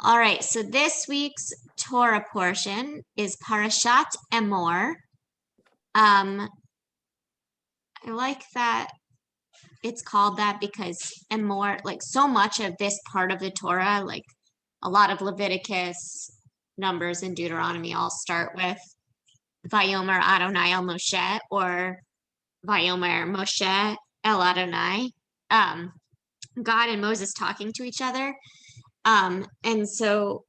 All right, so this week's Torah portion is Parashat Emor. I like that it's called that because Emor, like so much of this part of the Torah, like a lot of Leviticus, Numbers, and Deuteronomy all start with Vayomer Adonai el Moshe or Vayomer Moshe el Adonai. God and Moses talking to each other. And so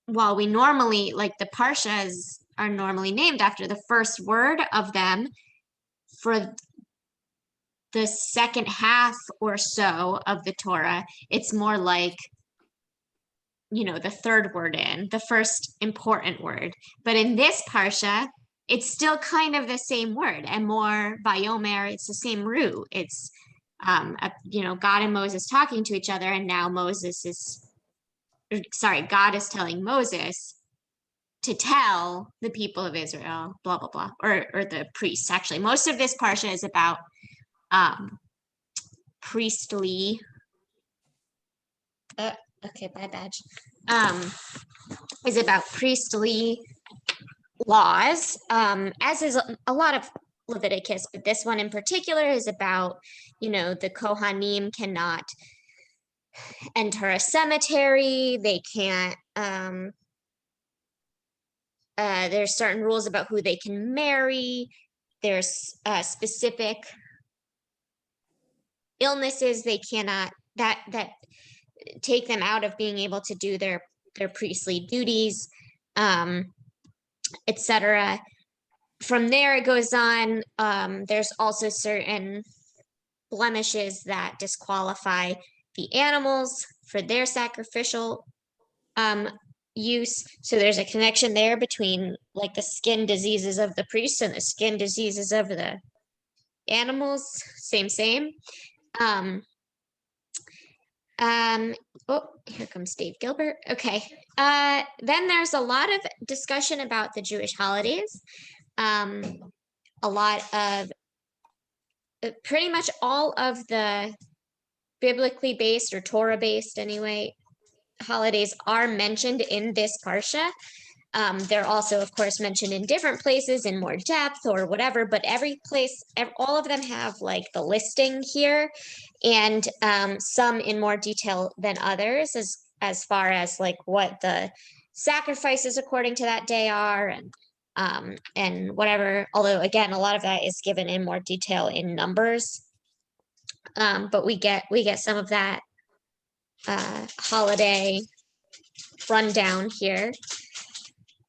while we normally, like the Parshas are normally named after the first word of them, for the second half or so of the Torah, it's more like, the third word in, the first important word. But in this Parsha, it's still kind of the same word. Emor, Vayomer, it's the same root. It's, God and Moses talking to each other, and now God is telling Moses to tell the people of Israel, blah, blah, blah, or the priests. Actually, most of this Parsha is about priestly. Okay, bye badge. Is about priestly laws, as is a lot of Leviticus, but this one in particular is about, the Kohanim cannot enter a cemetery. They can't, there's certain rules about who they can marry. There's specific illnesses they cannot, that take them out of being able to do their priestly duties, etc. From there, it goes on. There's also certain blemishes that disqualify the animals for their sacrificial use. So there's a connection there between like the skin diseases of the priests and the skin diseases of the animals. Same. Oh, here comes Dave Gilbert. Okay. Then there's a lot of discussion about the Jewish holidays. A lot of, pretty much all of the biblically based or Torah based anyway, holidays are mentioned in this Parsha. They're also, of course, mentioned in different places in more depth or whatever, but every place, all of them have like the listing here, and some in more detail than others as far as like what the sacrifices according to that day are, and whatever. Although again, a lot of that is given in more detail in Numbers, but we get some of that holiday rundown here.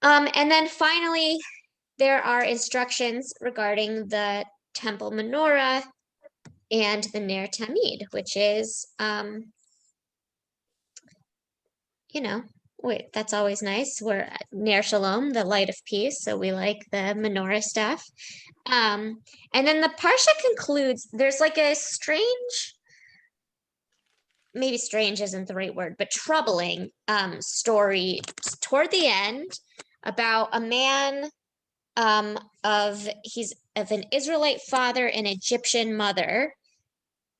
And then finally, there are instructions regarding the temple menorah and the Ner Tamid, which is, that's always nice. We're Ner Shalom, the light of peace, so we like the menorah stuff. And then the Parsha concludes, there's like a strange, maybe strange isn't the right word, but troubling story toward the end about a man of an Israelite father and Egyptian mother.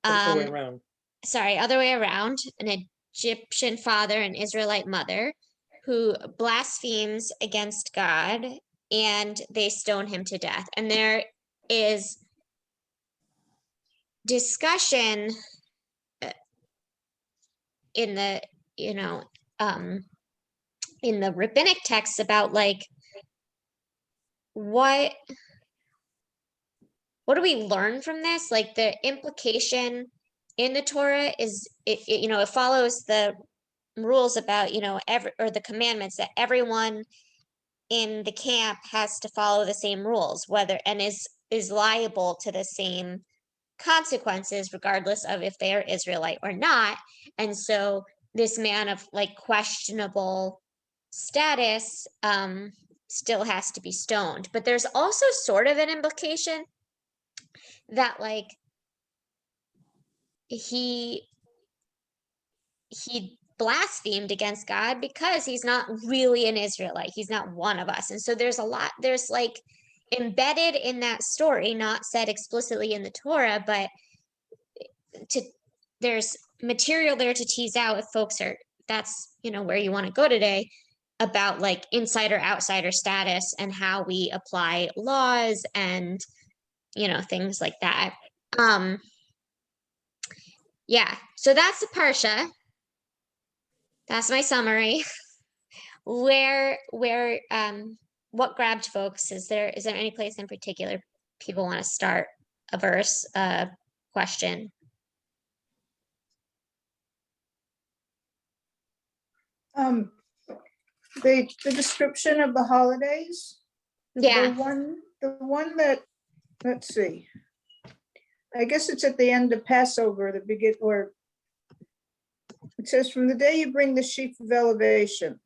Other way around. Sorry, other way around. An Egyptian father and Israelite mother who blasphemes against God, and they stone him to death. And there is discussion in the, in the rabbinic texts about like what do we learn from this? Like the implication in the Torah is it follows the rules about or the commandments that everyone in the camp has to follow the same rules, whether and is liable to the same consequences regardless of if they are Israelite or not. And so this man of like questionable status still has to be stoned. But there's also sort of an implication that like he blasphemed against God because he's not really an Israelite. He's not one of us. And so there's like embedded in that story, not said explicitly in the Torah, but there's material there to tease out if folks are, that's, where you want to go today, about like insider outsider status and how we apply laws and, things like that. Yeah, so that's the Parsha. That's my summary. What grabbed folks? Is there any place in particular people want to start a verse, question? The description of the holidays. Yeah. The one that, let's see. I guess it's at the end of Passover, or it says, from the day you bring the sheaf of elevation.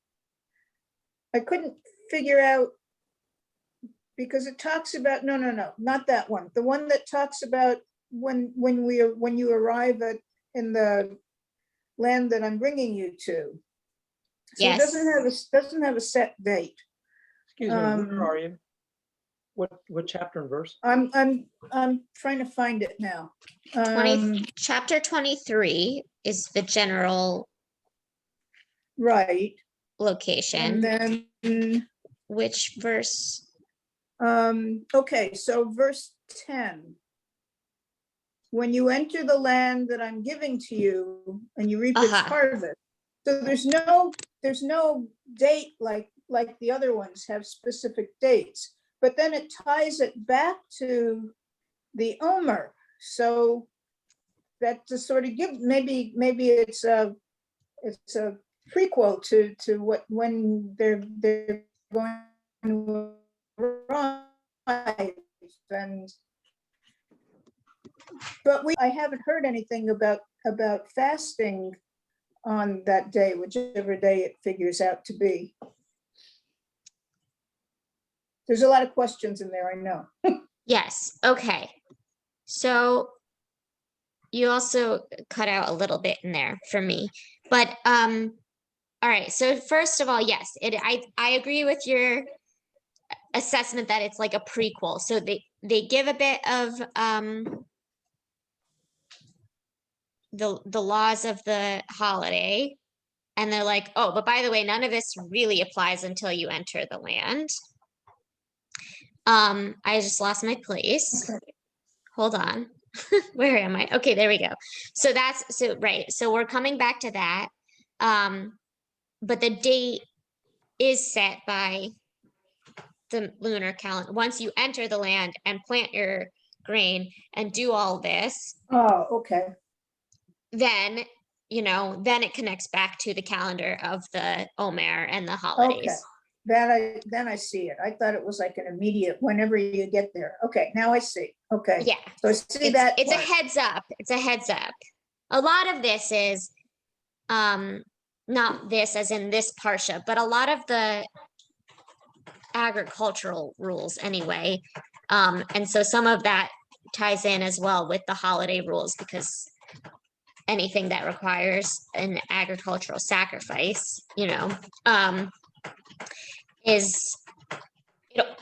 I couldn't figure out, because it talks about, no, not that one. The one that talks about when you arrive in the land that I'm bringing you to. So Yes. It doesn't have a set date. Excuse me, where are you? What chapter and verse? I'm trying to find it now. Chapter 23 is the general Right. location. And then, Which verse? okay, so verse 10. When you enter the land that I'm giving to you and you reap its harvest. So there's no date like the other ones have specific dates, but then it ties it back to the Omer. So that to sort of give, maybe it's a prequel to when they're going to arrive. But I haven't heard anything about fasting on that day, whichever day it figures out to be. There's a lot of questions in there, I know. Yes. Okay. So you also cut out a little bit in there for me, but all right. So first of all, yes, I agree with your assessment that it's like a prequel. So they give a bit of the laws of the holiday, and they're like, oh, but by the way, none of this really applies until you enter the land. I just lost my place. Okay. Hold on. Where am I? Okay, there we go. So right. So we're coming back to that. But the date is set by the lunar calendar. Once you enter the land and plant your grain and do all this, Oh, okay. then then it connects back to the calendar of the Omer and the Okay. holidays. Then I see it. I thought it was like an immediate whenever you get there. Okay, now I see. Okay. Yeah. So I see It's that. it's a part. heads up. It's a heads up. A lot of this is not this as in this parsha, but a lot of the agricultural rules anyway. And so some of that ties in as well with the holiday rules, because anything that requires an agricultural sacrifice, is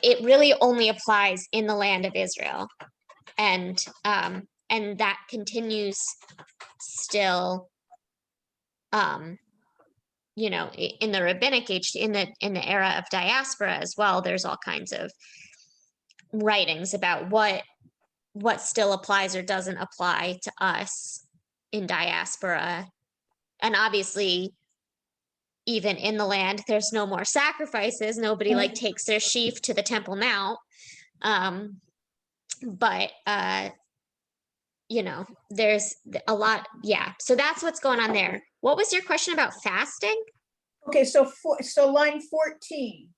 it really only applies in the land of Israel. And that continues still in the rabbinic age, in the era of diaspora as well. There's all kinds of writings about what still applies or doesn't apply to us in diaspora. And obviously, even in the land, there's no more sacrifices. Nobody like takes their sheaf to the Temple Mount. But there's a lot. Yeah. So that's what's going on there. What was your question about fasting? Okay, so line 14,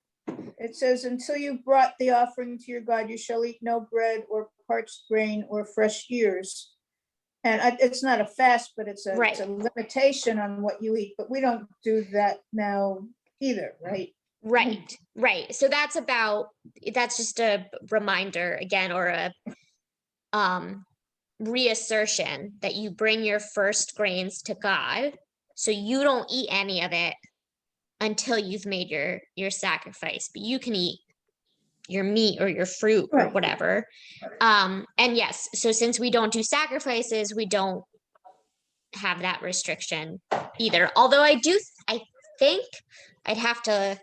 it says, until you've brought the offering to your God, you shall eat no bread or parched grain or fresh ears. And it's not a fast, but it's a limitation on what you eat, but we don't do that now either, right? Right. So that's just a reminder again, or a reassertion that you bring your first grains to God. So you don't eat any of it until you've made your sacrifice, but you can eat your meat or your fruit or whatever. And yes, so since we don't do sacrifices, we don't have that restriction either. Although I think I'd have to,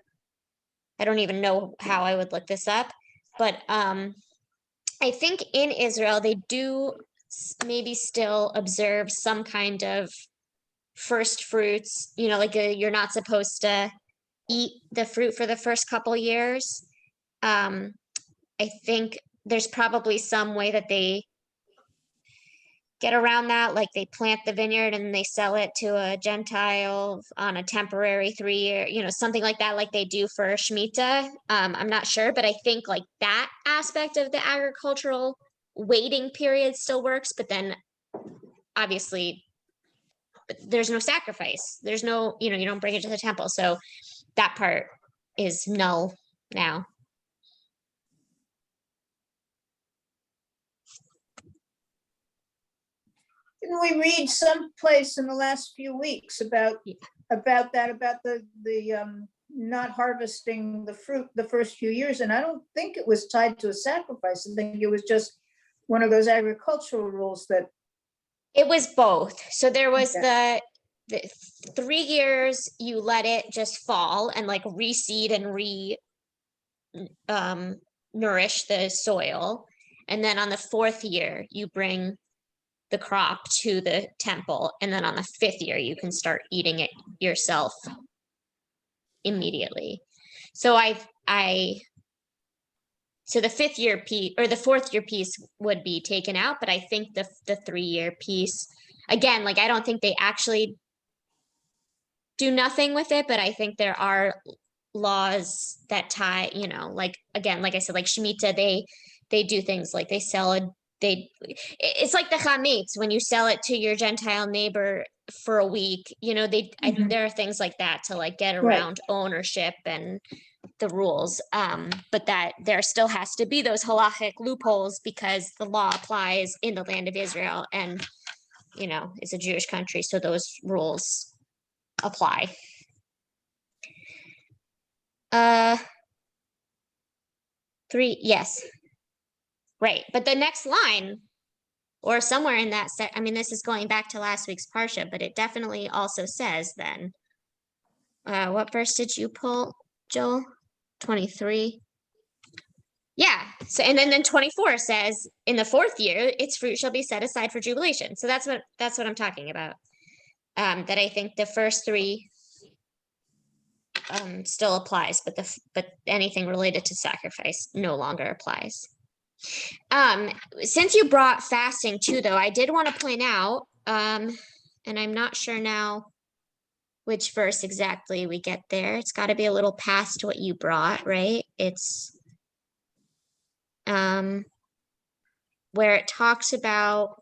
I don't even know how I would look this up, but I think in Israel they do maybe still observe some kind of first fruits, like you're not supposed to eat the fruit for the first couple years. I think there's probably some way that they get around that, like they plant the vineyard and they sell it to a Gentile on a temporary 3-year, something like that, like they do for Shemitah. I'm not sure, but I think like that aspect of the agricultural waiting period still works, but then obviously there's no sacrifice. There's no, you don't bring it to the temple. So that part is null now. Didn't we read someplace in the last few weeks about the not harvesting the fruit the first few years? And I don't think it was tied to a sacrifice. I think it was just one of those agricultural rules that. It was both. So there was Okay. the 3 years you let it just fall and like reseed and nourish the soil. And then on the 4th year, you bring the crop to the temple. And then on the 5th year, you can start eating it yourself immediately. So so the 5th year piece or the 4th year piece would be taken out, but I think the 3-year piece, again, like I don't think they actually do nothing with it, but I think there are laws that tie, like again, like I said, like Shemitah, they do things like they sell it's like the chametz when you sell it to your Gentile neighbor for a week, there are things like that to like get Right. around ownership and the rules. But that there still has to be those halachic loopholes because the law applies in the land of Israel and, it's a Jewish country. So those rules apply. Three, yes. Right. But the next line or somewhere in that set, I mean, this is going back to last week's Parsha, but it definitely also says then, what verse did you pull, Joel? 23. Yeah. So, and then 24 says, in the 4th year, its fruit shall be set aside for jubilation. So that's what I'm talking about. That I think the first 3 still applies, but anything related to sacrifice no longer applies. Since you brought fasting too, though, I did want to point out, and I'm not sure now which verse exactly we get there. It's got to be a little past what you brought, right? It's where it talks about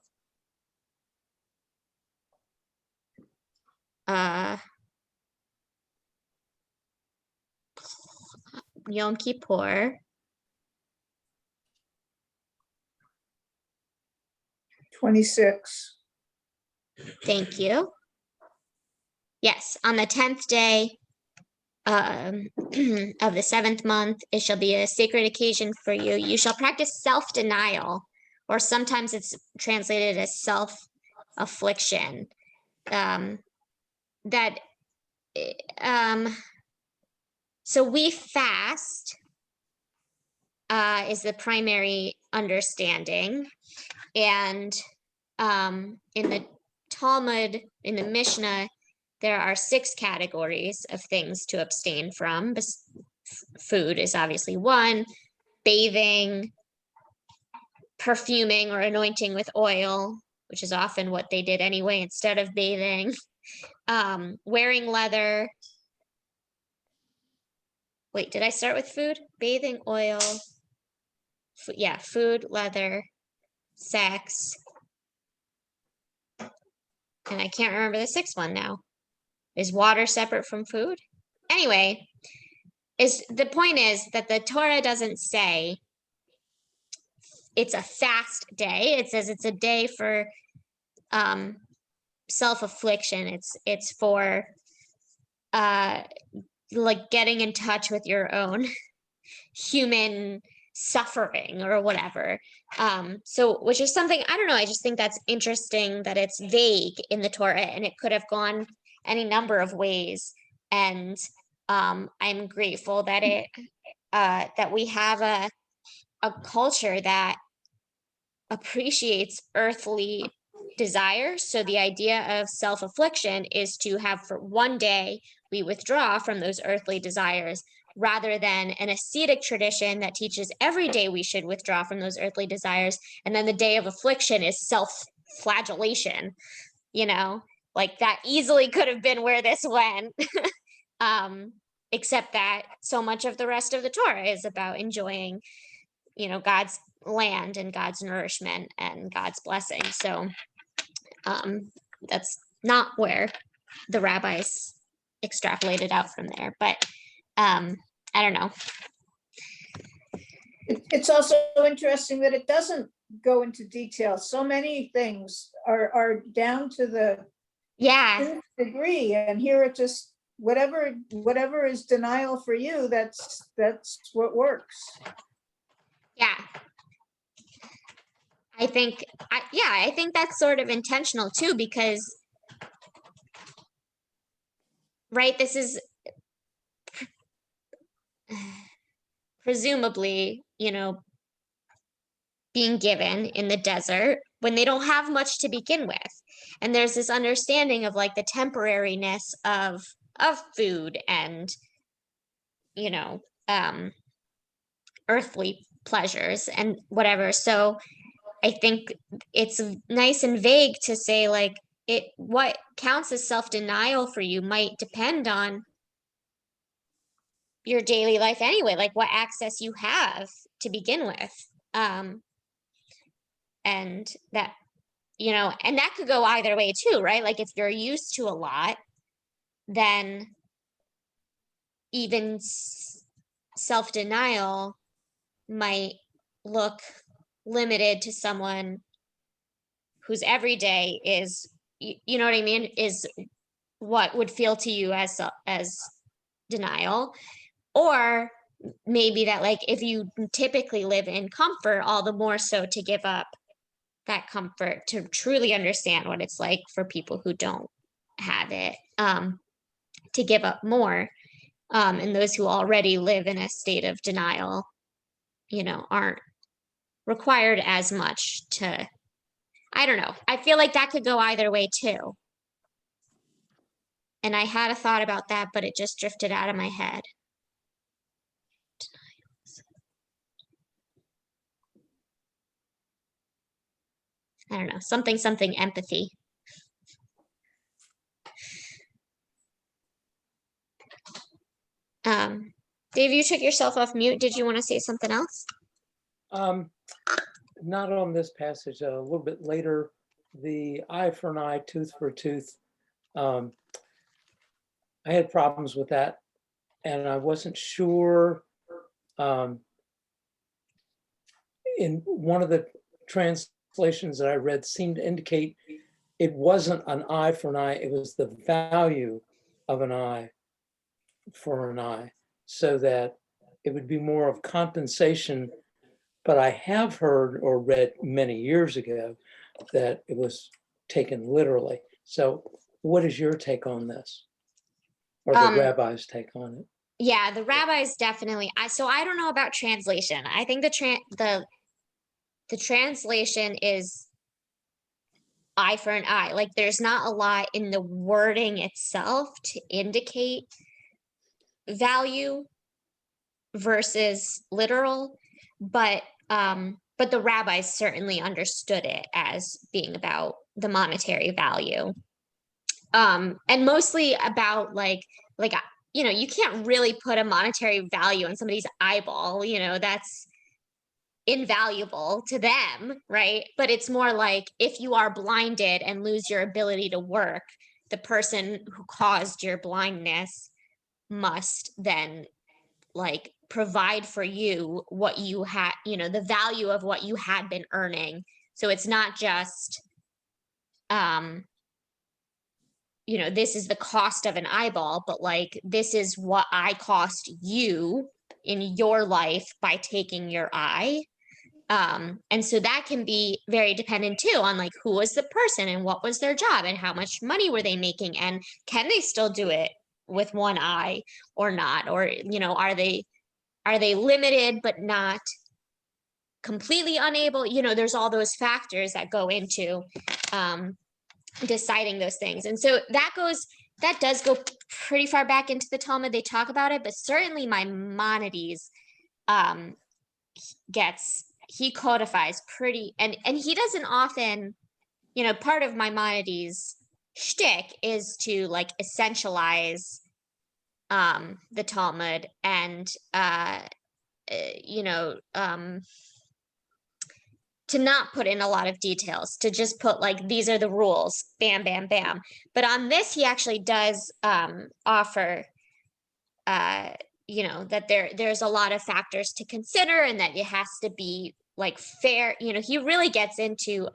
Yom Kippur. 26. Thank you. Yes, on the 10th day of the 7th month, it shall be a sacred occasion for you. You shall practice self-denial, or sometimes it's translated as self-affliction. So we fast is the primary understanding. And in the Talmud, in the Mishnah, there are 6 categories of things to abstain from. Food is obviously one, bathing, perfuming or anointing with oil, which is often what they did anyway instead of bathing, wearing leather. Wait, did I start with food? Bathing, oil, yeah, food, leather, sex. And I can't remember the 6th one now. Is water separate from food? Anyway, the point is that the Torah doesn't say it's a fast day. It says it's a day for self-affliction. It's for like getting in touch with your own human suffering or whatever. So which is something, I don't know, I just think that's interesting that it's vague in the Torah and it could have gone any number of ways. And I'm grateful that that we have a culture that appreciates earthly desire. So the idea of self-affliction is to have, for one day we withdraw from those earthly desires, rather than an ascetic tradition that teaches every day we should withdraw from those earthly desires. And then the day of affliction is self-flagellation, like that easily could have been where this went. Except that so much of the rest of the Torah is about enjoying, God's land and God's nourishment and God's blessing. So that's not where the rabbis extrapolated out from there. But I don't know. It's also interesting that it doesn't go into detail. So many things are down to the Yeah. degree, and here it just whatever is denial for you, that's what works. Yeah. I think that's sort of intentional too, because right, this is presumably, being given in the desert when they don't have much to begin with. And there's this understanding of like the temporariness of food and, earthly pleasures and whatever. So I think it's nice and vague to say like what counts as self-denial for you might depend on your daily life anyway, like what access you have to begin with. And that, and that could go either way too, right? Like if you're used to a lot, then even self-denial might look limited to someone whose everyday is, you know what I mean, is what would feel to you as denial. Or maybe that like if you typically live in comfort, all the more so to give up that comfort to truly understand what it's like for people who don't have it, to give up more. And those who already live in a state of denial, aren't required as much to, I don't know. I feel like that could go either way too. And I had a thought about that, but it just drifted out of my head. I don't know, something empathy. Dave, you took yourself off mute. Did you want to say something else? Not on this passage, a little bit later, the eye for an eye, tooth for a tooth. I had problems with that, and I wasn't sure. In one of the translations that I read seemed to indicate it wasn't an eye for an eye, it was the value of an eye for an eye, so that it would be more of compensation. But I have heard or read many years ago that it was taken literally. So what is your take on this? Or the rabbi's take on it? Yeah, the rabbis definitely. I don't know about translation. I think the translation is eye for an eye. Like there's not a lot in the wording itself to indicate value versus literal, but the rabbis certainly understood it as being about the monetary value. And mostly about like you can't really put a monetary value on somebody's eyeball, that's invaluable to them, right? But it's more like if you are blinded and lose your ability to work, the person who caused your blindness must then like provide for you what you had, the value of what you had been earning. So it's not just this is the cost of an eyeball, but like this is what I cost you in your life by taking your eye. And so that can be very dependent too on like who was the person and what was their job and how much money were they making and can they still do it with one eye or not, or are they limited but not completely unable? There's all those factors that go into deciding those things. And so that does go pretty far back into the Talmud. They talk about it, but certainly Maimonides he codifies pretty, and he doesn't often, part of Maimonides' shtick is to like essentialize the Talmud and to not put in a lot of details, to just put like, these are the rules, bam, bam, bam. But on this, he actually does offer, that there's a lot of factors to consider and that it has to be like fair. He really gets into,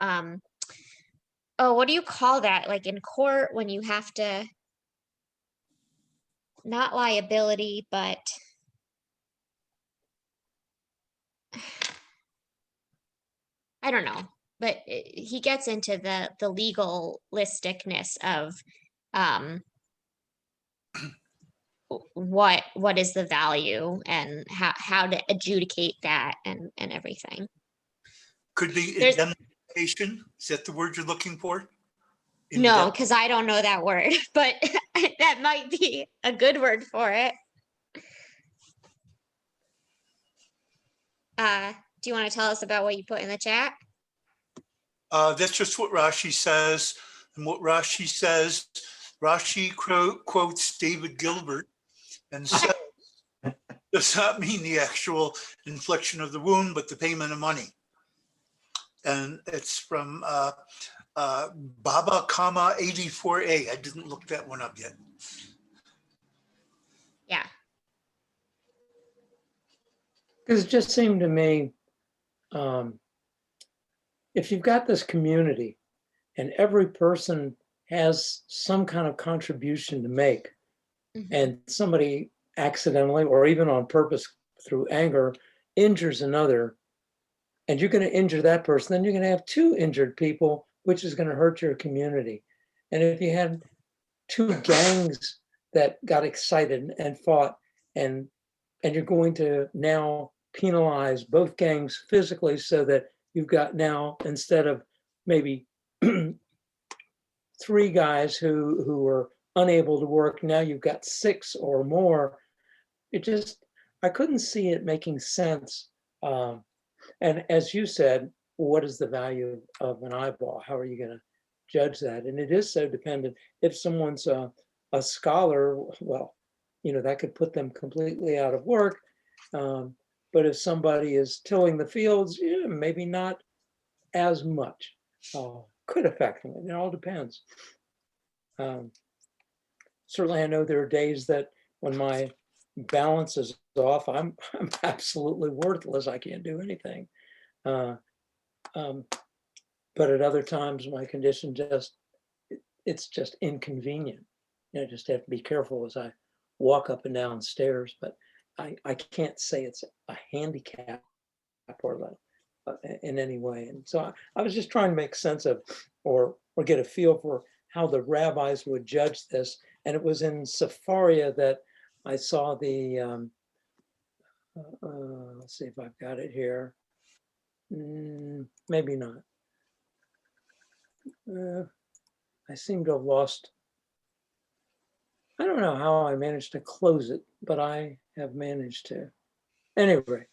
what do you call that? Like in court when you have to, not liability, but I don't know, but he gets into the legalisticness of what is the value and how to adjudicate that and everything. Could be There's- indemnification. Is that the word you're looking for? No, because I don't know that word, but that might be a good word for it. Do you want to tell us about what you put in the chat? That's just what Rashi says. And what Rashi says, Rashi quotes David Gilbert and says, does not mean the actual infliction of the wound, but the payment of money. And it's from Baba Kama 84a. I didn't look that one up yet. Yeah. Because it just seemed to me, if you've got this community and every person has some kind of contribution to make, and somebody accidentally or even on purpose through anger injures another, and you're going to injure that person, then you're going to have two injured people, which is going to hurt your community. And if you had two gangs that got excited and fought, and you're going to now penalize both gangs physically, so that you've got now, instead of maybe 3 guys who are unable to work, now you've got 6 or more. I couldn't see it making sense. And as you said, what is the value of an eyeball? How are you going to judge that? And it is so dependent. If someone's a scholar, well, that could put them completely out of work. But if somebody is tilling the fields, maybe not as much. Could affect them. It all depends. Certainly, I know there are days that when my balance is off, I'm absolutely worthless. I can't do anything. But at other times, my condition it's just inconvenient. I just have to be careful as I walk up and down stairs. But I can't say it's a handicap or in any way. And so I was just trying to make sense of, or get a feel for how the rabbis would judge this. And it was in Sepharia that I saw the, let's see if I've got it here. Maybe not. I seem to have lost. I don't know how I managed to close it, but I have managed to. Anyway,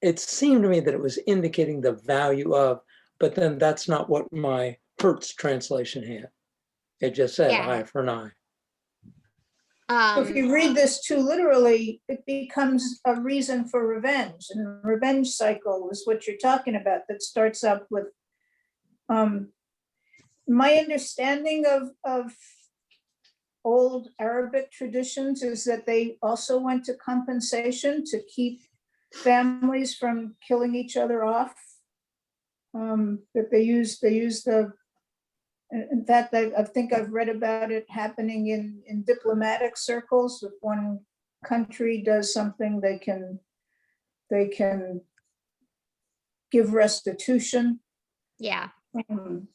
it seemed to me that it was indicating the value of, but then that's not what my Hertz translation had. It just said eye for an eye. So if you read this too literally, it becomes a reason for revenge. And the revenge cycle is what you're talking about, that starts up with my understanding of old Arabic traditions is that they also went to compensation to keep families from killing each other off. That they use the, in fact, I think I've read about it happening in diplomatic circles. If one country does something, they can they can give restitution. Yeah. um,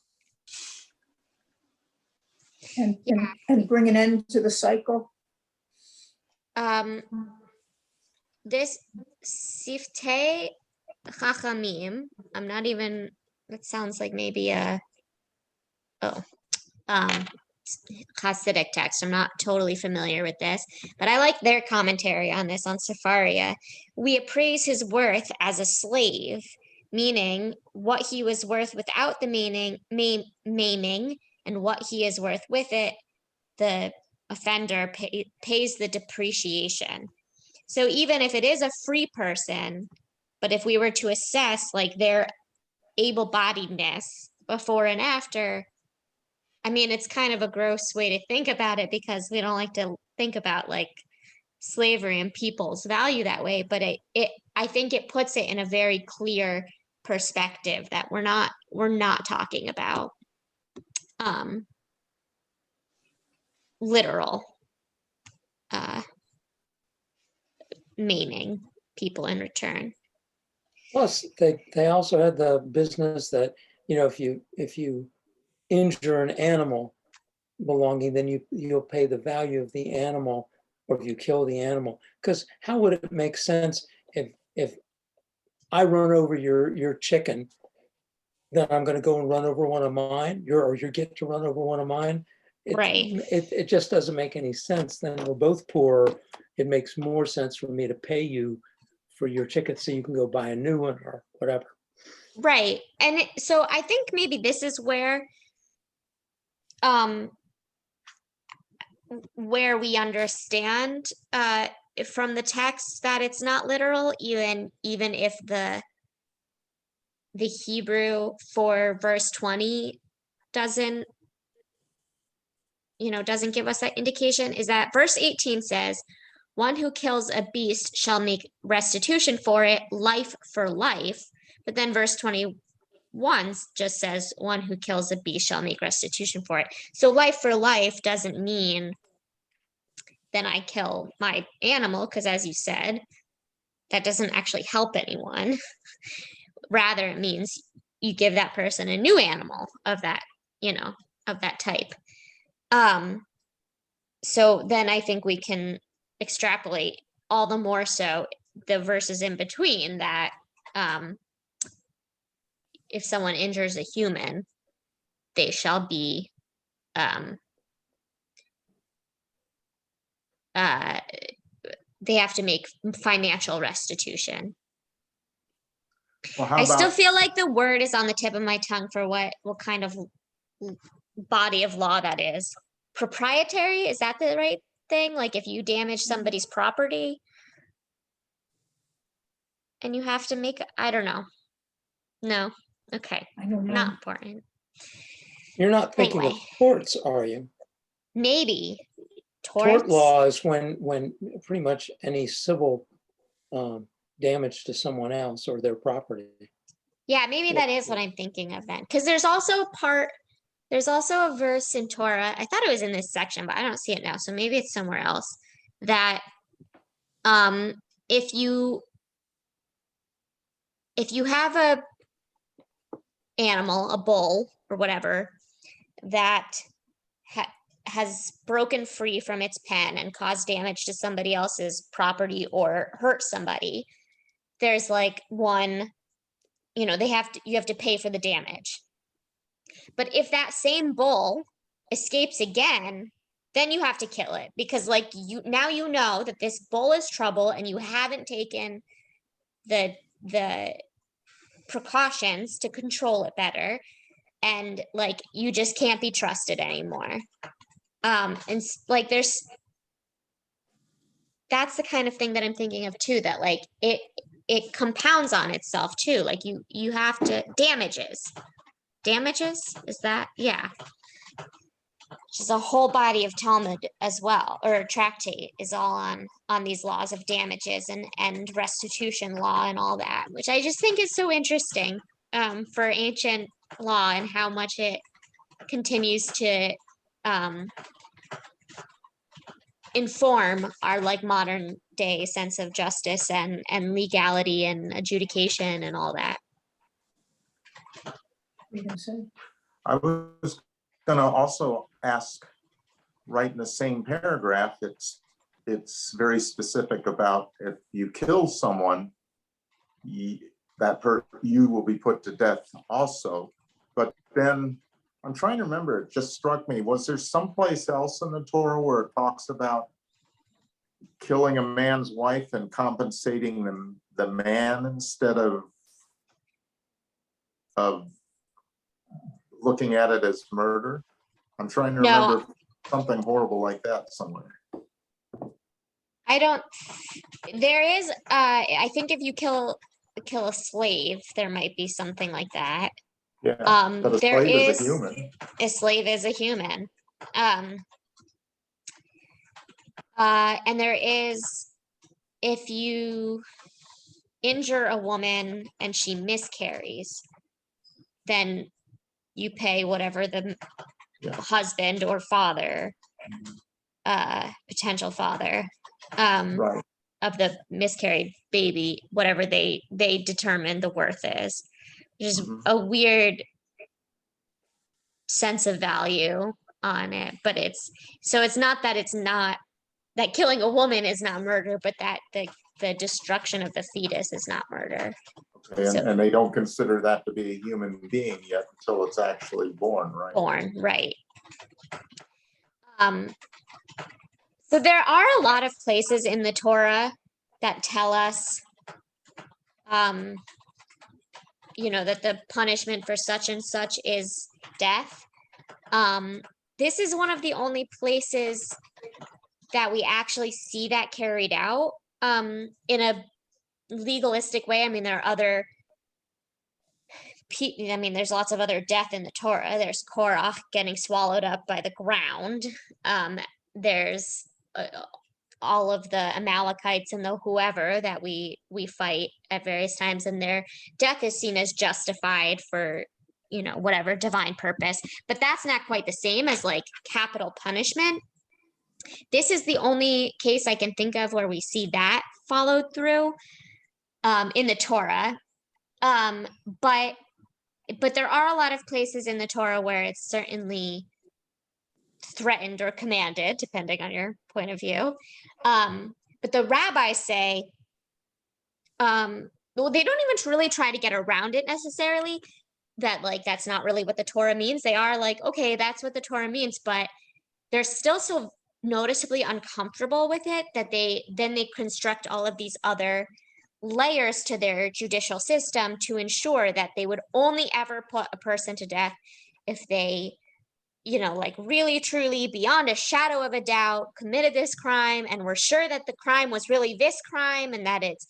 and bring an end to the cycle. This Siftei Chachamim, I'm not even, that sounds like maybe Hasidic text. I'm not totally familiar with this, but I like their commentary on this on Sepharia. We appraise his worth as a slave, meaning what he was worth without the maiming, and what he is worth with it, the offender pays the depreciation. So even if it is a free person, but if we were to assess like their able-bodiedness before and after, I mean, it's kind of a gross way to think about it because we don't like to think about like slavery and people's value that way, but I think it puts it in a very clear perspective that we're not talking about literal maiming people in return. Plus, they also had the business that, if you injure an animal belonging, then you'll pay the value of the animal, or if you kill the animal. Because how would it make sense if I run over your chicken, then I'm going to go and run over one of mine, or you get to run over one of mine? Right. It just doesn't make any sense. Then we're both poor. It makes more sense for me to pay you for your chicken so you can go buy a new one or whatever. Right. And so I think maybe this is where we understand from the text that it's not literal, even if the Hebrew for verse 20 doesn't give us that indication, is that verse 18 says, one who kills a beast shall make restitution for it, life for life. But then verse 21 just says, one who kills a beast shall make restitution for it. So life for life doesn't mean then I kill my animal, because as you said, that doesn't actually help anyone. Rather, it means you give that person a new animal of that, of that type. So then I think we can extrapolate all the more so the verses in between that if someone injures a human, they shall be they have to make financial restitution. Well, how I still about, feel like the word is on the tip of my tongue for what kind of body of law that is. Proprietary, is that the right thing? Like if you damage somebody's property and you have to make, I don't know. No. Okay. I don't know. Not important. You're not thinking Anyway. of torts, are you? Maybe. Tort law is when pretty much any civil damage to someone else or their property. Yeah, maybe that is what I'm thinking of then. Because there's also a verse in Torah, I thought it was in this section, but I don't see it now. So maybe it's somewhere else, that if you have a animal, a bull or whatever, that has broken free from its pen and caused damage to somebody else's property or hurt somebody, there's like one, you have to pay for the damage. But if that same bull escapes again, then you have to kill it, because like now you know that this bull is trouble and you haven't taken the precautions to control it better, and like you just can't be trusted anymore. And like that's the kind of thing that I'm thinking of too, that like it compounds on itself too. Like you have to damages, is that, yeah, which is a whole body of Talmud as well, or a tractate is all on these laws of damages and restitution law and all that, which I just think is so interesting for ancient law and how much it continues to inform our like modern day sense of justice and legality and adjudication and all that. You can say. I was gonna also ask, right in the same paragraph, it's very specific about if you kill someone, you will be put to death also. But then I'm trying to remember, it just struck me, was there someplace else in the Torah where it talks about killing a man's wife and compensating the man instead of looking at it as murder? I'm trying to No. remember something horrible like that somewhere. I don't, there is, I think if you kill a slave, there might be something like that. Yeah, but a There slave is, is a human. a slave is a human. And there is, if you injure a woman and she miscarries, then you pay whatever the Yeah. husband or father, potential father, Right. of the miscarried baby, whatever they determine the worth is, which is Mhm. a weird sense of value on it. But it's not that killing a woman is not murder, but that the destruction of the fetus is not murder. Okay, and they don't consider that to be a human being yet until it's actually born, right? Born, right. So there are a lot of places in the Torah that tell us, that the punishment for such and such is death. This is one of the only places that we actually see that carried out, in a legalistic way. I mean, there are other there's lots of other death in the Torah. There's Korach getting swallowed up by the ground. There's all of the Amalekites and the whoever that we fight at various times, and their death is seen as justified for, whatever divine purpose. But that's not quite the same as like capital punishment. This is the only case I can think of where we see that followed through, in the Torah. But there are a lot of places in the Torah where it's certainly threatened or commanded, depending on your point of view. But the rabbis say, well, they don't even really try to get around it necessarily, that like that's not really what the Torah means. They are like, okay, that's what the Torah means, but they're still so noticeably uncomfortable with it that they construct all of these other layers to their judicial system to ensure that they would only ever put a person to death if they, like really truly beyond a shadow of a doubt committed this crime and were sure that the crime was really this crime, and that it's,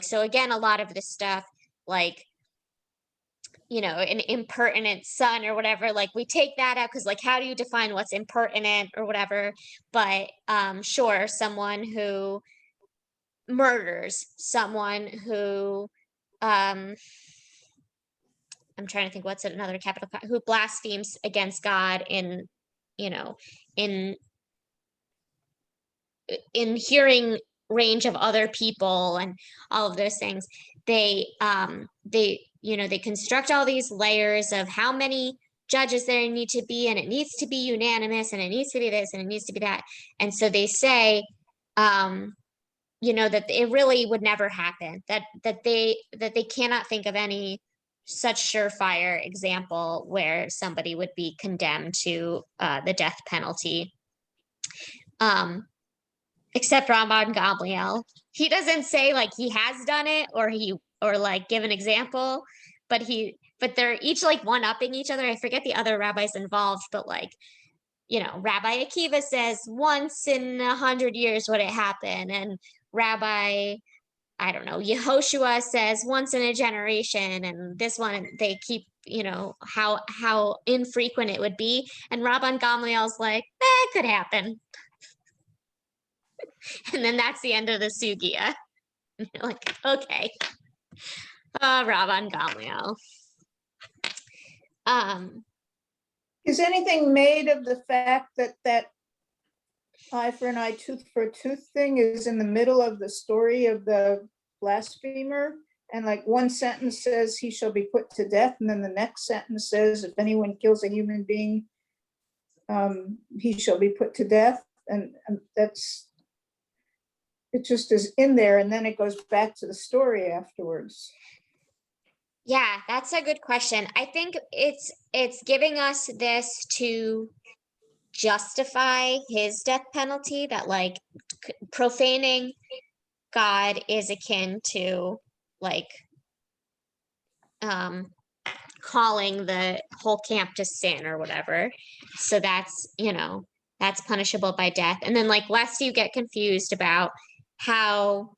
so again, a lot of this stuff, like, an impertinent son or whatever, like we take that out because like how do you define what's impertinent or whatever. But sure, someone who murders, someone who I'm trying to think what's another capital, who blasphemes against God in hearing range of other people and all of those things, they construct all these layers of how many judges there need to be, and it needs to be unanimous, and it needs to be this, and it needs to be that. And so they say, that it really would never happen, that they cannot think of any such surefire example where somebody would be condemned to the death penalty. Except Rabban Gamliel. He doesn't say like he has done it or like give an example, but they're each like one-upping each other. I forget the other rabbis involved, but like, Rabbi Akiva says once in 100 years would it happen, and Rabbi, I don't know, Yehoshua says once in a generation, and this one they keep, how infrequent it would be, and Rabban Gamliel's like, it could happen. And then that's the end of the sugya. And you're like, okay. Rabban Gamliel. Is anything made of the fact that eye for an eye, tooth for a tooth thing is in the middle of the story of the blasphemer. And like one sentence says he shall be put to death. And then the next sentence says, if anyone kills a human being, he shall be put to death. And that's, it just is in there. And then it goes back to the story afterwards. Yeah, that's a good question. I think it's giving us this to justify his death penalty, that like profaning God is akin to like calling the whole camp to sin or whatever. So that's, that's punishable by death. And then like lest you get confused about how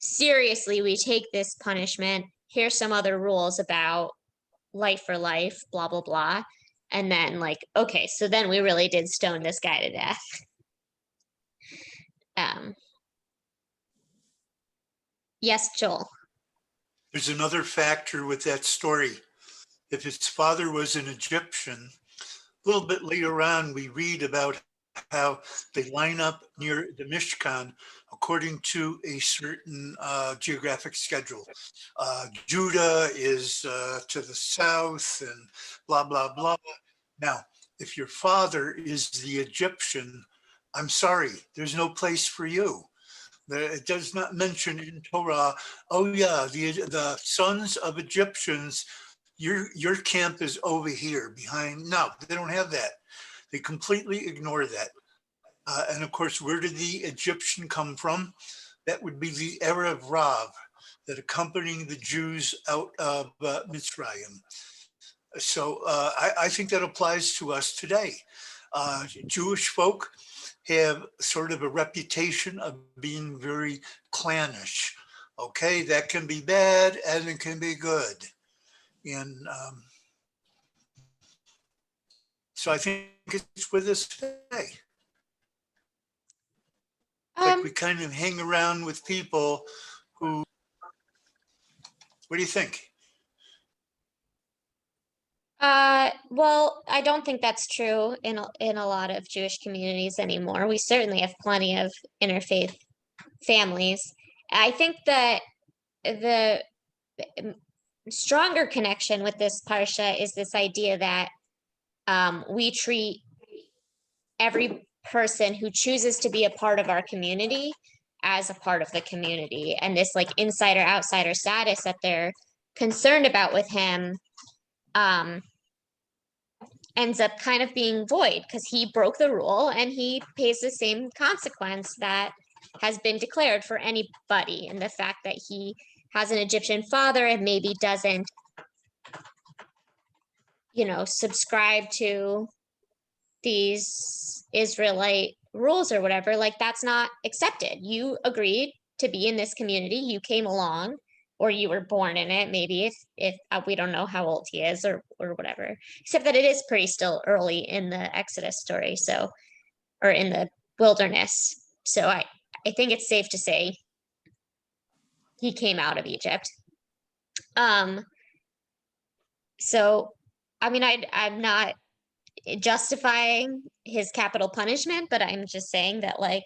seriously we take this punishment, here's some other rules about life for life, blah blah blah. And then like, okay, so then we really did stone this guy to death. Yes, Joel. There's another factor with that story. If his father was an Egyptian, a little bit later on, we read about how they line up near the Mishkan according to a certain geographic schedule. Judah is to the south and blah, blah, blah. Now, if your father is the Egyptian, I'm sorry, there's no place for you. It does not mention in Torah, oh yeah, the sons of Egyptians, your camp is over here behind. No, they don't have that. They completely ignore that. And of course, where did the Egyptian come from? That would be the Erev Rav that accompanying the Jews out of Mitzrayim. So I think that applies to us today. Jewish folk have sort of a reputation of being very clannish. Okay, that can be bad and it can be good. And so I think it's with us today. Like we kind of hang around with people who, what do you think? Well, I don't think that's true in a lot of Jewish communities anymore. We certainly have plenty of interfaith families. I think that the stronger connection with this parsha is this idea that we treat every person who chooses to be a part of our community as a part of the community, and this like insider outsider status that they're concerned about with him ends up kind of being void because he broke the rule and he pays the same consequence that has been declared for anybody. And the fact that he has an Egyptian father and maybe doesn't, subscribe to these Israelite rules or whatever, like that's not accepted. You agreed to be in this community, you came along, or you were born in it, maybe if we don't know how old he is or whatever, except that it is pretty still early in the Exodus story, so, or in the wilderness. So I think it's safe to say he came out of Egypt. So, I mean, I'm not justifying his capital punishment, but I'm just saying that like,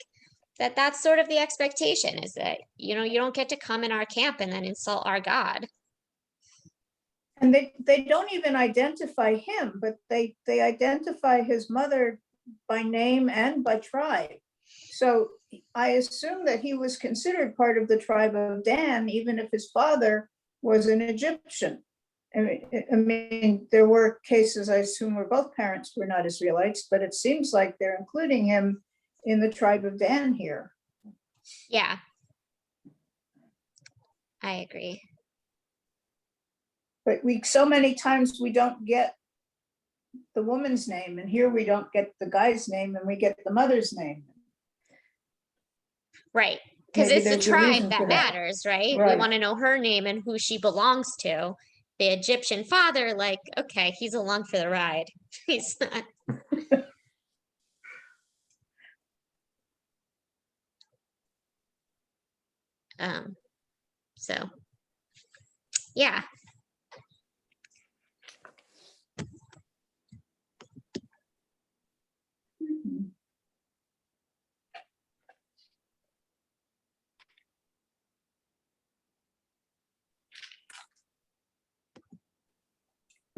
that's sort of the expectation, is that, you don't get to come in our camp and then insult our God. And they don't even identify him, but they identify his mother by name and by tribe. So I assume that he was considered part of the tribe of Dan, even if his father was an Egyptian. I mean, there were cases, I assume, where both parents were not Israelites, but it seems like they're including him in the tribe of Dan here. Yeah, I agree. But so many times we don't get the woman's name, and here we don't get the guy's name, and we get the mother's name. Right, because Maybe it's the there's a reason tribe for that that. matters, right? We Right. want to know her name and who she belongs to. The Egyptian father, like, okay, he's along for the ride. He's not. So, yeah.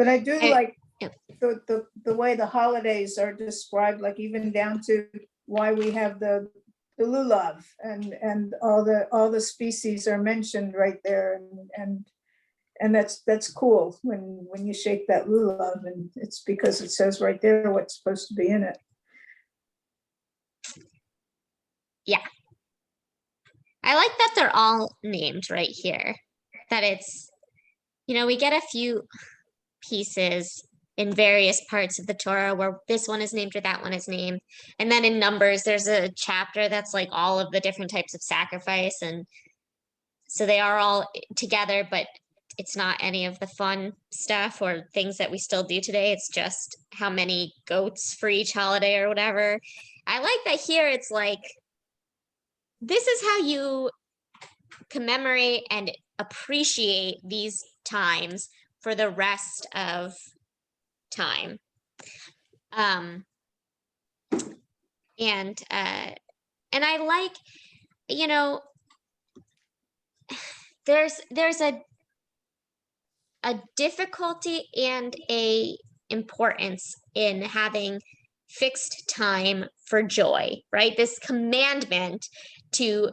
But I do I- like yep. the way the holidays are described, like even down to why we have the lulav and all the species are mentioned right there. And that's cool when you shake that lulav, and it's because it says right there what's supposed to be in it. I like that they're all named right here. That it's, we get a few pieces in various parts of the Torah where this one is named or that one is named. And then in Numbers, there's a chapter that's like all of the different types of sacrifice. And so they are all together, but it's not any of the fun stuff or things that we still do today. It's just how many goats for each holiday or whatever. I like that here it's like, this is how you commemorate and appreciate these times for the rest of time. And I like, there's a difficulty and a importance in having fixed time for joy, right? This commandment to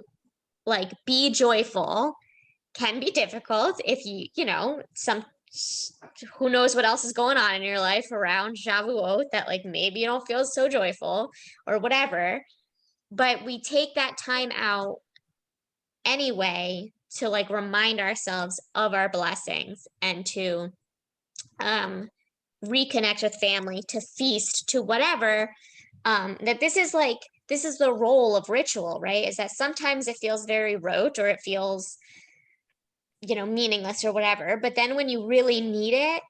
like be joyful can be difficult if who knows what else is going on in your life around Shavuot that like maybe you don't feel so joyful or whatever, but we take that time out anyway to like remind ourselves of our blessings and to reconnect with family, to feast, to whatever, that this is the role of ritual, right? Is that sometimes it feels very rote or it feels meaningless or whatever, but then when you really need it,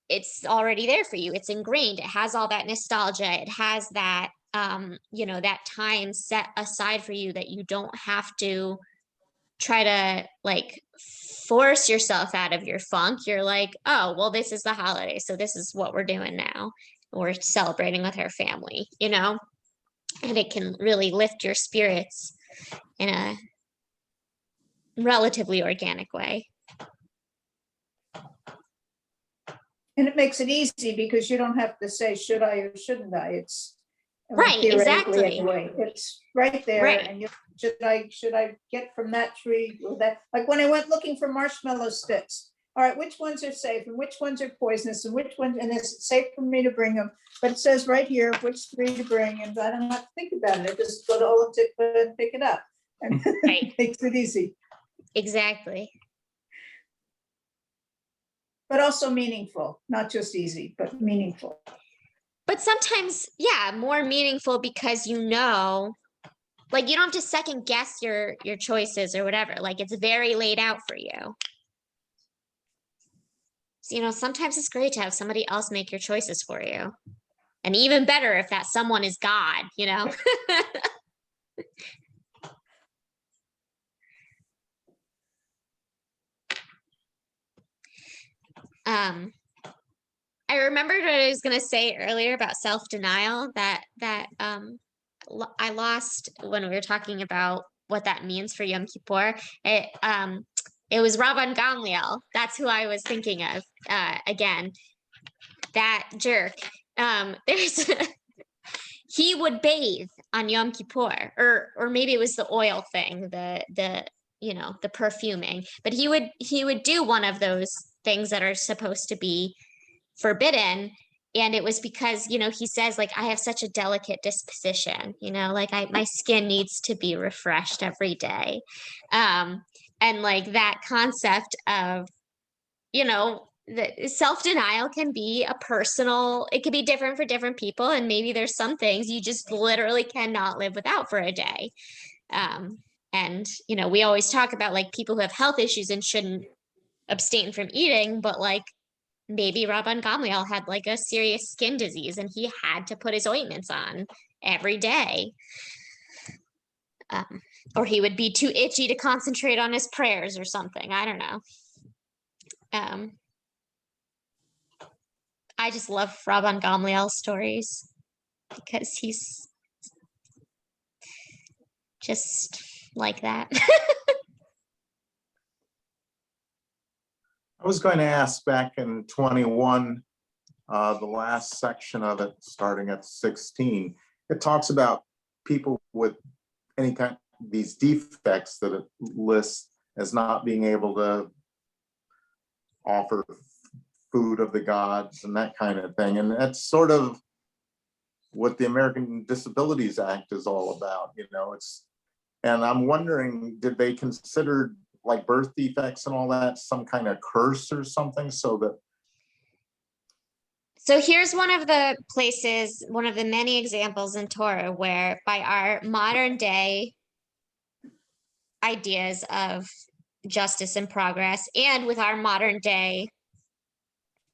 it's already there for you. It's ingrained. It has all that nostalgia. It has that that time set aside for you that you don't have to try to like force yourself out of your funk. You're like, oh, well, this is the holiday, so this is what we're doing now. We're celebrating with our family, and it can really lift your spirits in a relatively organic way. And it makes it easy because you don't have to say, should I or shouldn't I? It's Right, theoretically exactly. anyway. It's right there, Right. and should I get from that tree or that? Like when I went looking for marshmallow sticks. All right, which ones are safe and which ones are poisonous and which ones, and it's safe for me to bring them. But it says right here which three to bring, and I don't have to think about it. I just go to Old Tikva and pick it up, and Right. it makes it easy, Exactly. but also meaningful. Not just easy, but meaningful. But sometimes, yeah, more meaningful because like you don't have to second guess your choices or whatever. Like it's very laid out for you. So, sometimes it's great to have somebody else make your choices for you. And even better if that someone is God, I remembered what I was going to say earlier about self-denial that I lost when we were talking about what that means for Yom Kippur. It was Rabban Gamliel. That's who I was thinking of. Again, that jerk. He would bathe on Yom Kippur, or maybe it was the oil thing, the perfuming. But he would do one of those things that are supposed to be forbidden, and it was because he says like I have such a delicate disposition, like my skin needs to be refreshed every day, and like that concept of the self-denial can be it can be different for different people, and maybe there's some things you just literally cannot live without for a day, and we always talk about like people who have health issues and shouldn't abstain from eating, but like maybe Rabban Gamliel had like a serious skin disease and he had to put his ointments on every day. Or he would be too itchy to concentrate on his prayers or something. I don't know. I just love Rabban Gamliel stories because he's just like that. was going to ask back in 21, the last section of it, starting at 16, it talks about people with any kind these defects that it lists as not being able to offer food of the gods and that kind of thing. And that's sort of what the American Disabilities Act is all about, you know. And I'm wondering, did they consider like birth defects and all that some kind of curse or something, so that So here's one of the places, one of the many examples in Torah where by our modern day ideas of justice and progress, and with our modern day,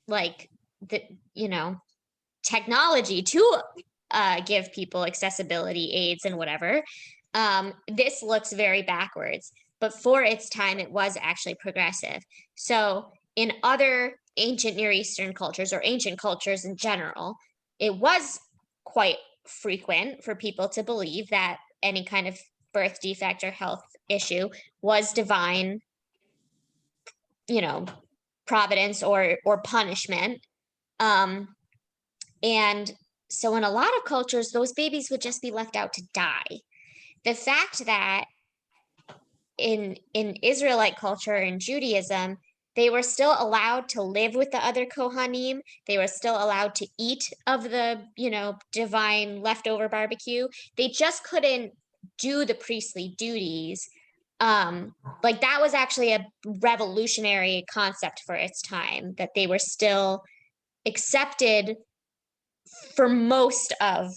like the, you know, technology to give people accessibility aids and whatever, this looks very backwards. But for its time, it was actually progressive. So in other ancient Near Eastern cultures, or ancient cultures in general, it was quite frequent for people to believe that any kind of birth defect or health issue was divine, you know, providence or punishment. And so in a lot of cultures, those babies would just be left out to die. The fact that in Israelite culture and Judaism, they were still allowed to live with the other Kohanim. They were still allowed to eat of the, you know, divine leftover barbecue. They just couldn't do the priestly duties. Like that was actually a revolutionary concept for its time, that they were still accepted for most of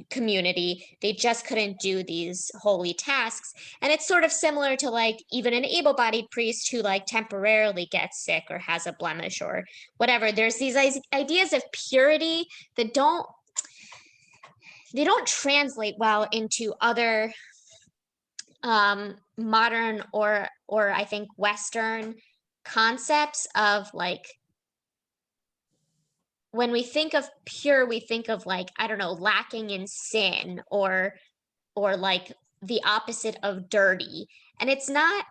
community. They just couldn't do these holy tasks. And it's sort of similar to like even an able-bodied priest who like temporarily gets sick or has a blemish or whatever. There's these ideas of purity that they don't translate well into other modern or I think Western concepts of like, when we think of pure, we think of like, I don't know, lacking in sin or like the opposite of dirty. And it's not,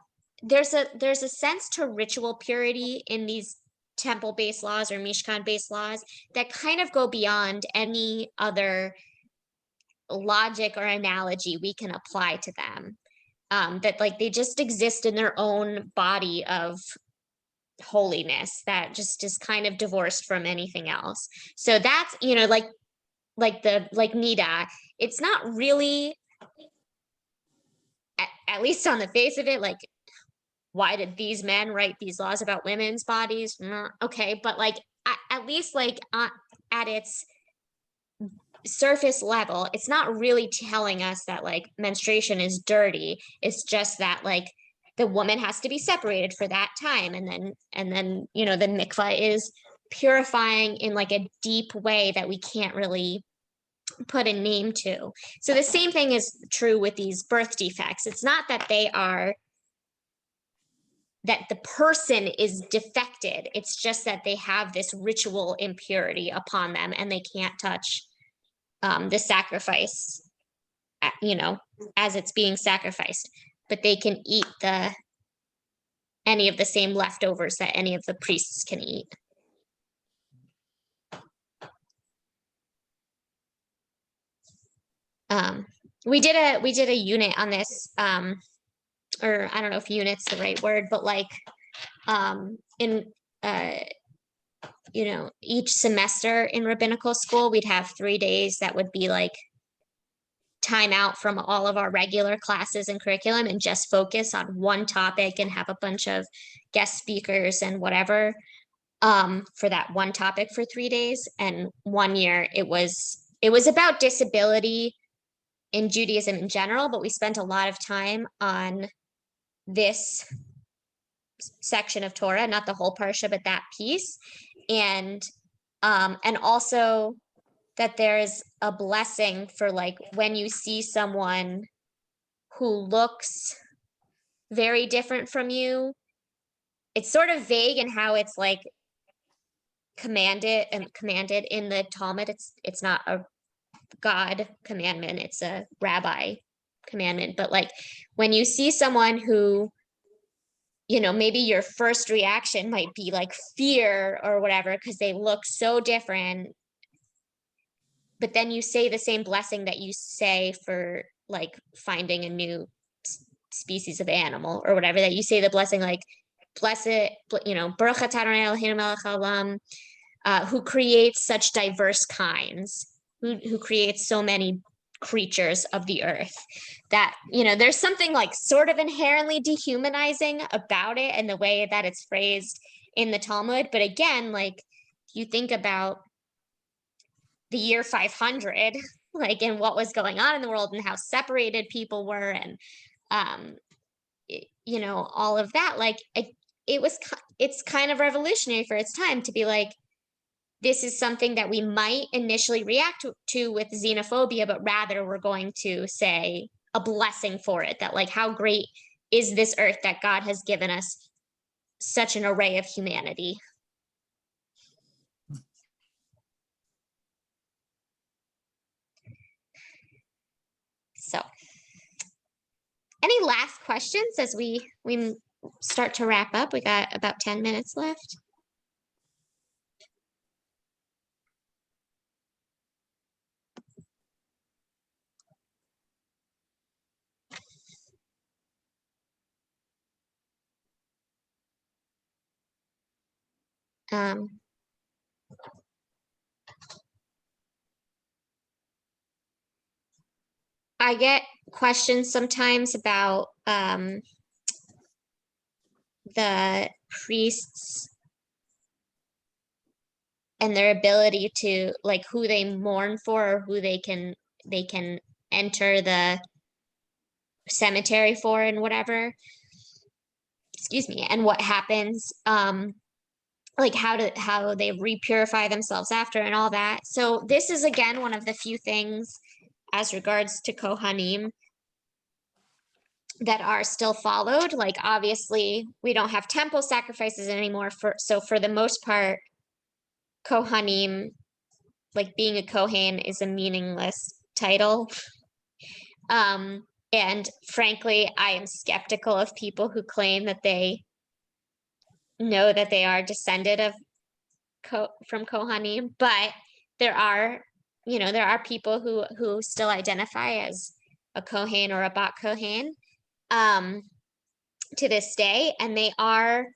there's a sense to ritual purity in these temple-based laws or Mishkan-based laws that kind of go beyond any other logic or analogy we can apply to them. That like they just exist in their own body of holiness that just is kind of divorced from anything else. So that's, you know, like Nida, it's not really, at least on the face of it, like, why did these men write these laws about women's bodies? Okay, but like at least like at its surface level, it's not really telling us that like menstruation is dirty. It's just that like the woman has to be separated for that time, and then you know the mikvah is purifying in like a deep way that we can't really put a name to. So the same thing is true with these birth defects. It's not that that the person is defected. It's just that they have this ritual impurity upon them and they can't touch the sacrifice, you know, as it's being sacrificed, but they can eat any of the same leftovers that any of the priests can eat. We did a unit on this, or I don't know if unit's the right word, but like in you know, each semester in rabbinical school, we'd have 3 days that would be like time out from all of our regular classes and curriculum and just focus on one topic and have a bunch of guest speakers and whatever for that one topic for 3 days. And one year it was about disability in Judaism in general, but we spent a lot of time on this section of Torah, not the whole parsha, but that piece. And also that there is a blessing for like when you see someone who looks very different from you. It's sort of vague in how it's like commanded in the Talmud. It's not a God commandment, it's a rabbi commandment. But like when you see someone who maybe your first reaction might be like fear or whatever, because they look so different. But then you say the same blessing that you say for like finding a new species of animal or whatever, that you say the blessing like, blessed, Baruch atah Adonai Eloheinu melech haolam, who creates such diverse kinds, who creates so many creatures of the earth, that there's something like sort of inherently dehumanizing about it and the way that it's phrased in the Talmud. But again, like you think about the year 500, like, and what was going on in the world and how separated people were, and all of that, like it's kind of revolutionary for its time to be like, this is something that we might initially react to with xenophobia, but rather we're going to say a blessing for it, that like, how great is this earth that God has given us such an array of humanity. So, any last questions as we start to wrap up? We got about 10 minutes left. I get questions sometimes about the priests and their ability to, like, who they mourn for, or who they can enter the cemetery for and whatever. Excuse me. And what happens, like how they repurify themselves after and all that. So this is again one of the few things as regards to Kohanim that are still followed. Like, obviously we don't have temple sacrifices anymore, so for the most part, Kohanim, like being a Kohen, is a meaningless title. And frankly, I am skeptical of people who claim that they know that they are descended from Kohanim, but there are people who still identify as a Kohen or a Bat Kohen to this day, and they are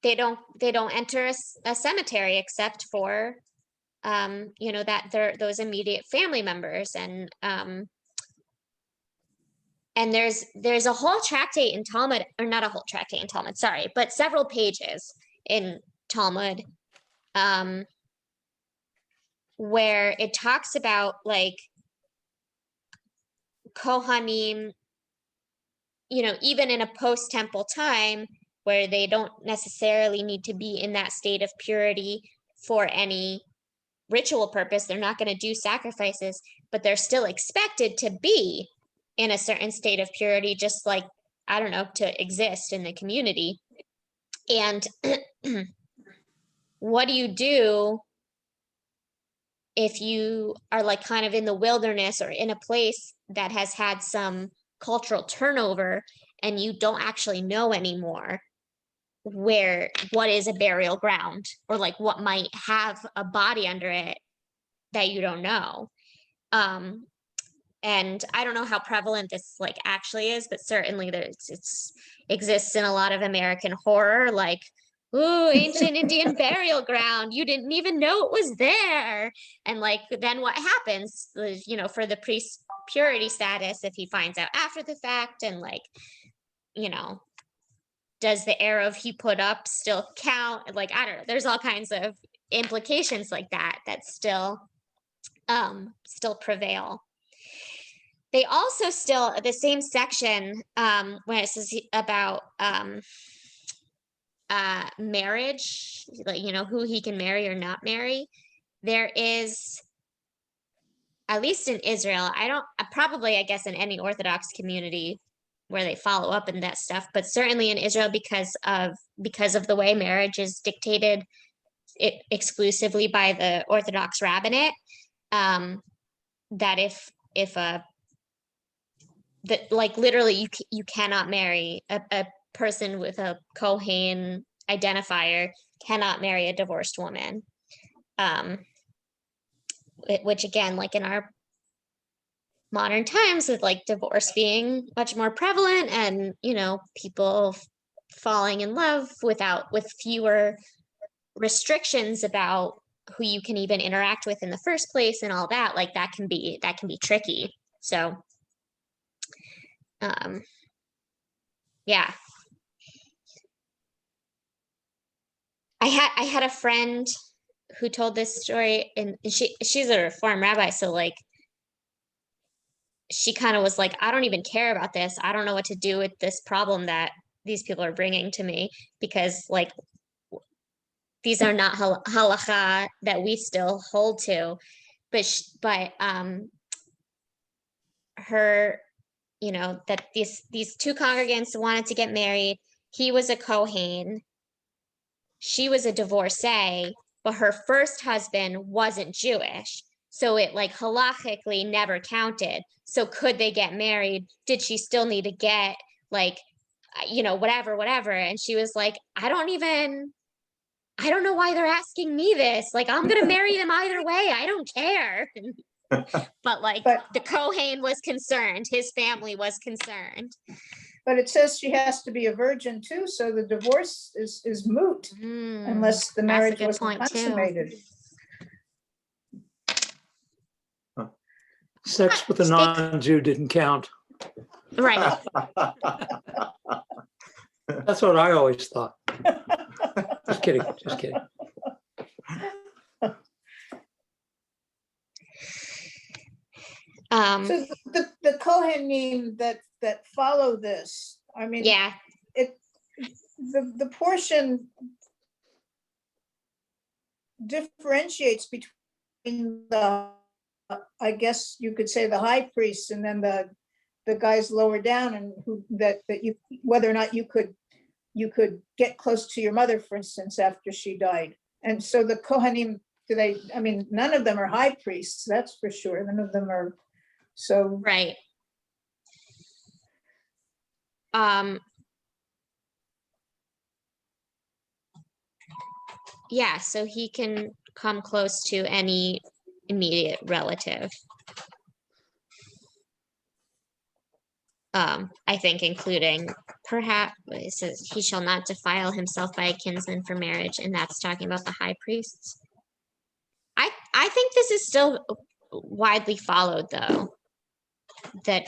they don't enter a cemetery except for that they're those immediate family members. And there's a whole tractate in Talmud, or not a whole tractate in Talmud, sorry, but several pages in Talmud where it talks about like Kohanim, even in a post-temple time where they don't necessarily need to be in that state of purity for any ritual purpose. They're not going to do sacrifices, but they're still expected to be in a certain state of purity, just like, I don't know, to exist in the community. And what do you do if you are like kind of in the wilderness or in a place that has had some cultural turnover and you don't actually know anymore what is a burial ground, or like what might have a body under it that you don't know? And I don't know how prevalent this like actually is, but certainly it's exists in a lot of American horror, like, ooh, ancient Indian burial ground, you didn't even know it was there. And like, then what happens, for the priest's purity status if he finds out after the fact? And like, does the arrow he put up still count? Like, I don't know, there's all kinds of implications like that still prevail. They also still, the same section, when it says about marriage, like, who he can marry or not marry, there is, at least in Israel, I guess in any Orthodox community where they follow up in that stuff, but certainly in Israel, because of the way marriage is dictated exclusively by the Orthodox rabbinate, that if a that like literally you cannot marry a person with a Kohen identifier cannot marry a divorced woman. Which again, like in our modern times with like divorce being much more prevalent and, people falling in love with fewer restrictions about who you can even interact with in the first place and all that, like that can be tricky. So, yeah. I had a friend who told this story, and she's a Reform rabbi, so like she kind of was like, I don't even care about this. I don't know what to do with this problem that these people are bringing to me, because like these are not halacha that we still hold to. But her, that these two congregants wanted to get married. He was a Kohen. She was a divorcee, but her first husband wasn't Jewish. So it like halachically never counted. So could they get married? Did she still need to get like, whatever. And she was like, I don't know why they're asking me this. Like, I'm going to marry them either way. I don't care. But like the Kohen was concerned. His family was concerned. But it says she has to be a virgin too, so the divorce is moot unless the marriage was consummated. Sex with a non-Jew didn't count. Right. That's what I always thought. Just kidding. So the Kohanim that follow this, I mean, Yeah. The portion differentiates between the, I guess you could say, the high priests, and then the guys lower down, and who that you, whether or not you could get close to your mother, for instance, after she died. And so the Kohanim, none of them are high priests, that's for sure. None of them are. So right. Yeah, so he can come close to any immediate relative. I think including perhaps it says he shall not defile himself by a kinsman for marriage, and that's talking about the high priests. I think this is still widely followed, though, that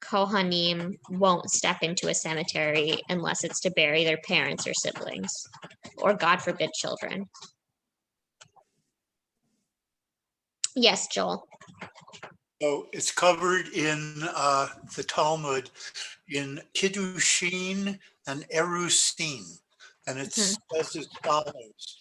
Kohanim won't step into a cemetery unless it's to bury their parents or siblings, or God forbid, children. Yes, Joel. So it's covered in the Talmud in Kiddushin and Erusin, and it says as follows.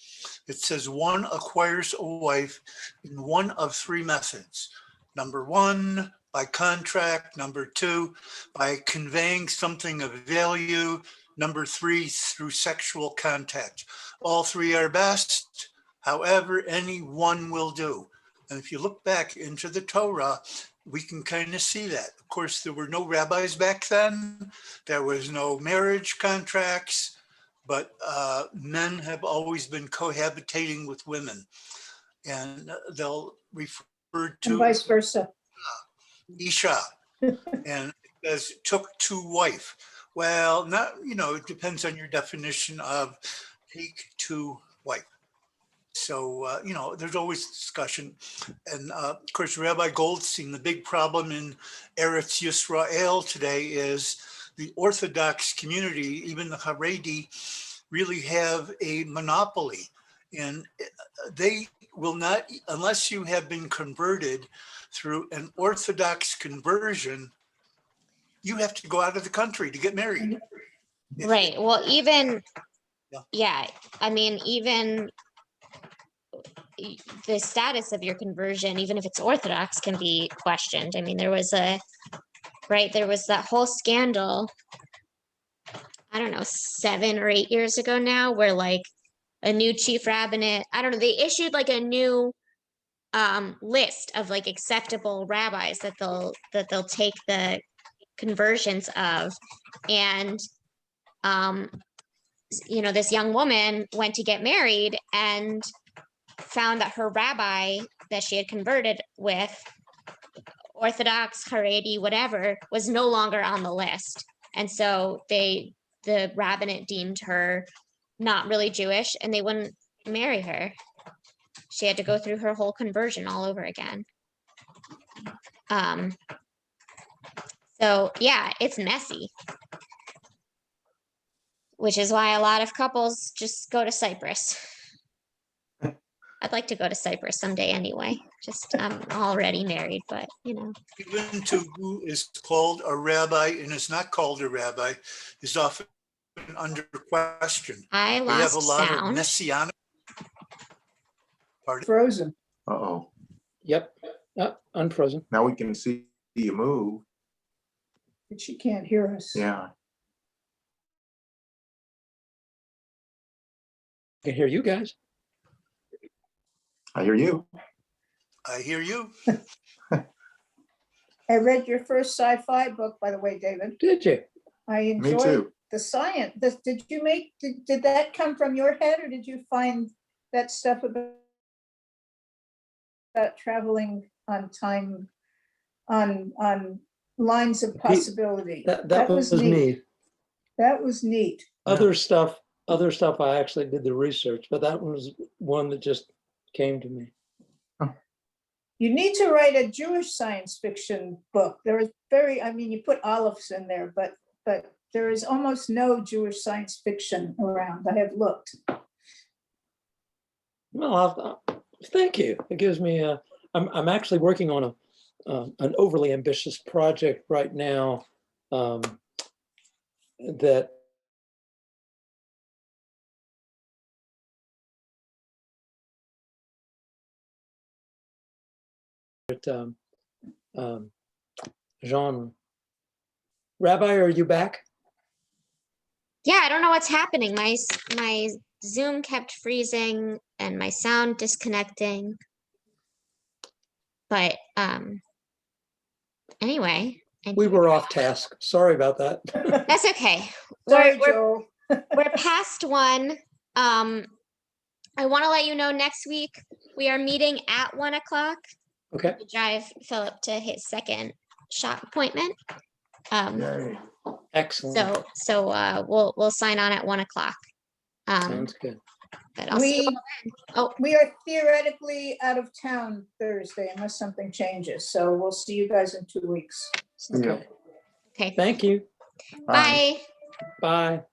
It says one acquires a wife in one of three methods. Number one, by contract. Number two, by conveying something of value. Number three, through sexual contact. All three are best. However, any one will do. And if you look back into the Torah, we can kind of see that. Of course, there were no rabbis back then. There was no marriage contracts, but men have always been cohabitating with women. And they'll refer to and vice versa. Isha, and it says took to wife. Well, not, it depends on your definition of take to wife. So, there's always discussion. And of course, Rabbi Goldstein, the big problem in Eretz Yisrael today is the Orthodox community, even the Haredi, really have a monopoly. And they will not, unless you have been converted through an Orthodox conversion, you have to go out of the country to get married. Right. Well, even, Yeah. even the status of your conversion, even if it's Orthodox, can be questioned. I mean, there was that whole scandal, I don't know, 7 or 8 years ago now, where like a new chief rabbinate, I don't know, they issued like a new list of like acceptable rabbis that they'll take the conversions of. And, this young woman went to get married and found that her rabbi that she had converted with, Orthodox, Haredi, whatever, was no longer on the list. And so the rabbinate deemed her not really Jewish, and they wouldn't marry her. She had to go through her whole conversion all over again. So yeah, it's messy. Which is why a lot of couples just go to Cyprus. I'd like to go to Cyprus someday anyway. Just I'm already married, but Even to who is called a rabbi and is not called a rabbi is often under question. I We have a lost lot of sound. messianic. Pardon? Frozen. Uh-oh, Yep, unfrozen. now we can see you move. But she can't hear us. Yeah, I can hear you guys. I hear you. I hear you. I read your first sci-fi book, by the way, David. Did you? I Me enjoyed too. the science. Did that come from your head, or did you find that stuff about traveling on time, on lines of possibility? That was neat. me. That was neat. Other stuff, I actually did the research, but that was one that just came to me. You need to write a Jewish science fiction book. There is you put olives in there, but there is almost no Jewish science fiction around. I have looked. Well, thank you. It gives me I'm actually working on an overly ambitious project right now that genre. Rabbi, are you back? Yeah, I don't know what's happening. My Zoom kept freezing and my sound disconnecting. But anyway, We were off task. Sorry about that. that's okay. Sorry, We're Joel. we're past one. I want to let you know next week we are meeting at 1:00 Okay. to drive Philip to his second shot appointment. Yay. Excellent. So we'll sign on at 1:00. Sounds good. But I'll see you. Oh, We are theoretically out of town Thursday unless something changes. So we'll see you guys in 2 weeks. See ya. Okay. okay. Thank you. Bye. Bye. Bye.